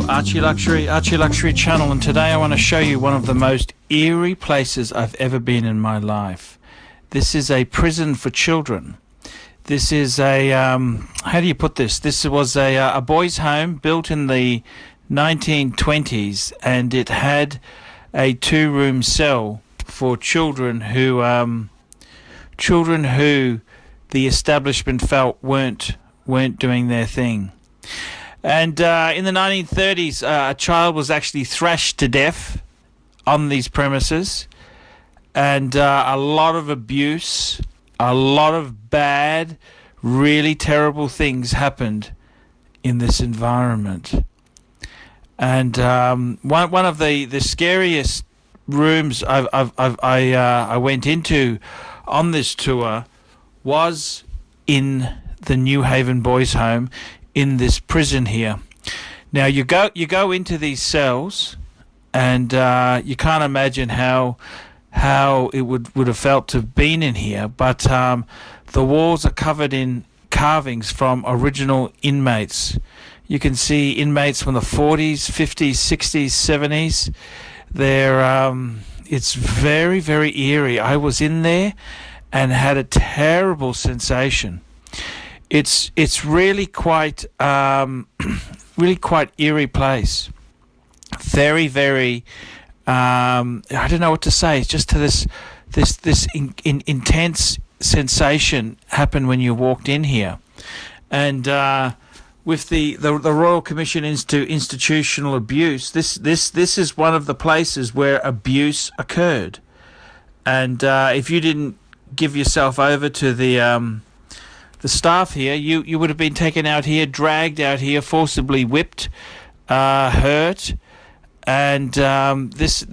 ArchieLuxury channel, and today I want to show you one of the most eerie places I've ever been in my life. This is a prison for children. This is a, how do you put this? This was a boys' home built in the 1920s, and it had a two-room cell for children who the establishment felt weren't doing their thing. And in the 1930s, a child was actually thrashed to death on these premises, and a lot of abuse, a lot of bad, really terrible things happened in this environment. And one of the scariest rooms I went into on this tour was in the Newhaven boys' home in this prison here. Now you go into these cells, and you can't imagine how it would have felt to have been in here, but the walls are covered in carvings from original inmates. You can see inmates from the 40s, 50s, 60s, 70s. It's very, very eerie. I was in there and had a terrible sensation. It's really quite really quite eerie place. Very, very I don't know what to say. It's just this intense sensation happened when you walked in here, and with the Royal Commission into Institutional Abuse, this is one of the places where abuse occurred, and if you didn't give yourself over to the staff here, you would have been taken out here, dragged out here, forcibly whipped, hurt, and this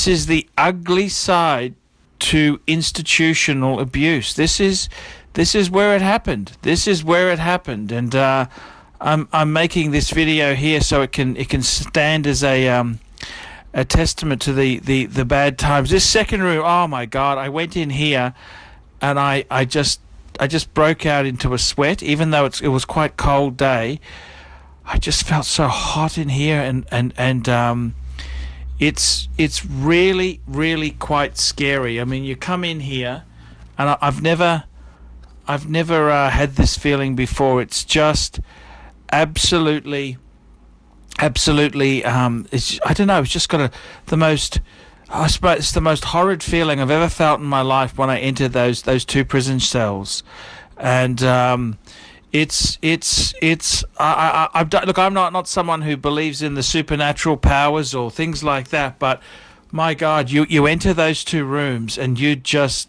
is the ugly side to institutional abuse. This is where it happened. This is where it happened, and I'm making this video here so it can stand as a testament to the bad times. This second room, oh my God! I went in here, and I just broke out into a sweat, even though it was quite cold day. I just felt so hot in here, and it's really, really quite scary. I mean, you come in here, and I've never had this feeling before. It's just absolutely. I don't know. It's just got the most. I suppose it's the most horrid feeling I've ever felt in my life when I entered those two prison cells, and look, I'm not someone who believes in the supernatural powers or things like that, but my God, you enter those two rooms and you just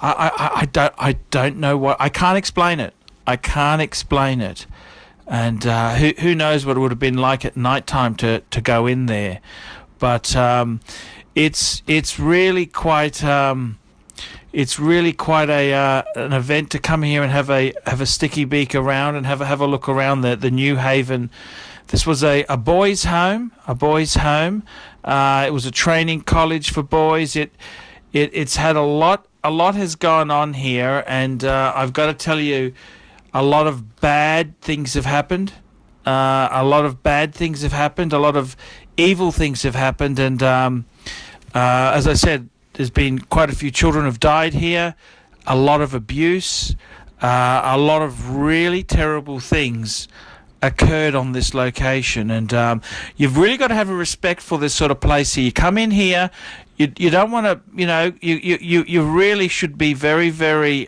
I don't know what. I can't explain it. And who knows what it would have been like at night time to go in there, but it's really quite an event to come here and have a sticky beak around and have a look around the Newhaven. This was a boys' home. It was a training college for boys. It's had a lot has gone on here, and I've got to tell you, a lot of bad things have happened. A lot of evil things have happened, and as I said, there's been quite a few children have died here, a lot of abuse, a lot of really terrible things occurred on this location, and you've really got to have a respect for this sort of place here. You come in here, you don't want to, you really should be very, very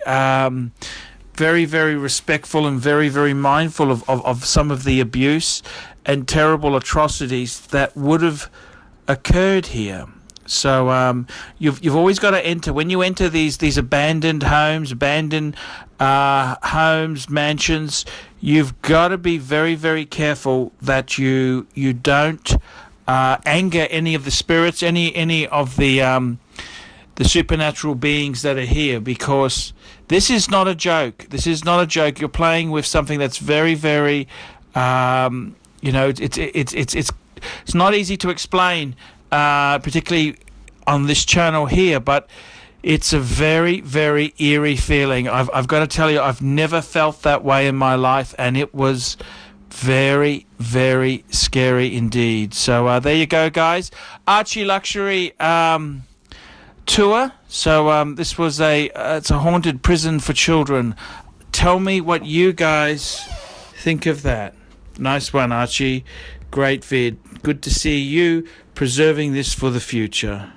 very respectful and very, very mindful of some of the abuse and terrible atrocities that would have occurred here. So you've always got to enter, when you enter these abandoned homes, mansions, you've got to be very, very careful that you don't anger any of the spirits, any of the supernatural beings that are here, because this is not a joke. You're playing with something that's very, very it's not easy to explain, particularly on this channel here, but it's a very, very eerie feeling. I've got to tell you, I've never felt that way in my life, and it was Very, very scary indeed. So there you go, guys. Archie Luxury tour. So this was it's a haunted prison for children. Tell me what you guys think of that. Nice one, Archie. Great vid. Good to see you preserving this for the future.